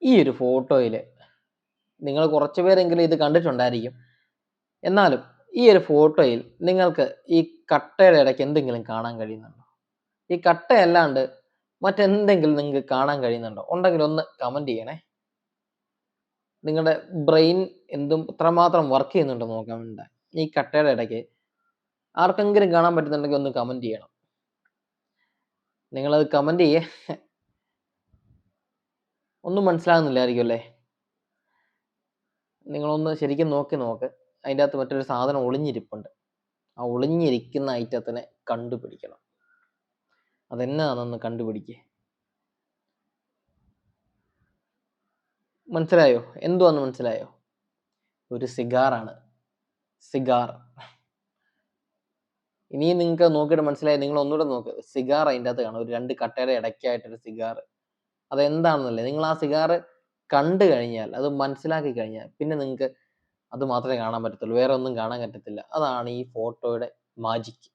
ഈ ഒരു ഫോട്ടോയിൽ നിങ്ങൾ കുറച്ച് പേരെങ്കിലും ഇത് കണ്ടിട്ടുണ്ടായിരിക്കും. എന്നാലും ഈ ഒരു ഫോട്ടോയിൽ നിങ്ങൾക്ക് ഈ കട്ടയുടെ ഇടയ്ക്ക് എന്തെങ്കിലും കാണാൻ കഴിയുന്നുണ്ടോ? ഈ കട്ടയല്ലാണ്ട് മറ്റെന്തെങ്കിലും നിങ്ങൾക്ക് കാണാൻ കഴിയുന്നുണ്ടോ? ഉണ്ടെങ്കിൽ ഒന്ന് കമന്റ് ചെയ്യണേ. നിങ്ങളുടെ ബ്രെയിൻ എത്രമാത്രം വർക്ക് ചെയ്യുന്നുണ്ടോ നോക്കാൻ വേണ്ടി. ഈ കട്ടയുടെ ഇടയ്ക്ക് ആർക്കെങ്കിലും കാണാൻ പറ്റുന്നുണ്ടെങ്കിൽ ഒന്ന് കമന്റ് ചെയ്യണം. നിങ്ങളത് കമന്റ് ചെയ്യേ. ഒന്നും മനസ്സിലാകുന്നില്ലായിരിക്കും അല്ലേ? നിങ്ങളൊന്ന് ശരിക്കും നോക്ക്. അതിൻ്റെ അകത്ത് മറ്റൊരു സാധനം ഒളിഞ്ഞിരിപ്പുണ്ട്. ആ ഒളിഞ്ഞിരിക്കുന്ന ഐറ്റത്തിനെ കണ്ടുപിടിക്കണം. അതെന്നാണെന്ന് കണ്ടുപിടിക്കേ. മനസ്സിലായോ? എന്തുവാന്ന് മനസ്സിലായോ? ഒരു സിഗാറാണ്. സിഗാർ. ഇനിയും നിങ്ങൾക്ക് നോക്കിയിട്ട് മനസ്സിലായി. നിങ്ങൾ ഒന്നുകൂടെ നോക്ക്. സിഗാർ അതിൻ്റെ അകത്ത് കാണും. ഒരു 2 കട്ടയുടെ ഇടയ്ക്കായിട്ടൊരു സിഗാർ. അതെന്താണെന്നല്ലേ, നിങ്ങൾ ആ സിഗാർ കണ്ടു കഴിഞ്ഞാൽ, അത് മനസ്സിലാക്കി കഴിഞ്ഞാൽ പിന്നെ നിങ്ങൾക്ക് അത് മാത്രമേ കാണാൻ പറ്റത്തുള്ളൂ. വേറെ ഒന്നും കാണാൻ പറ്റത്തില്ല. അതാണ് ഈ ഫോട്ടോയുടെ മാജിക്.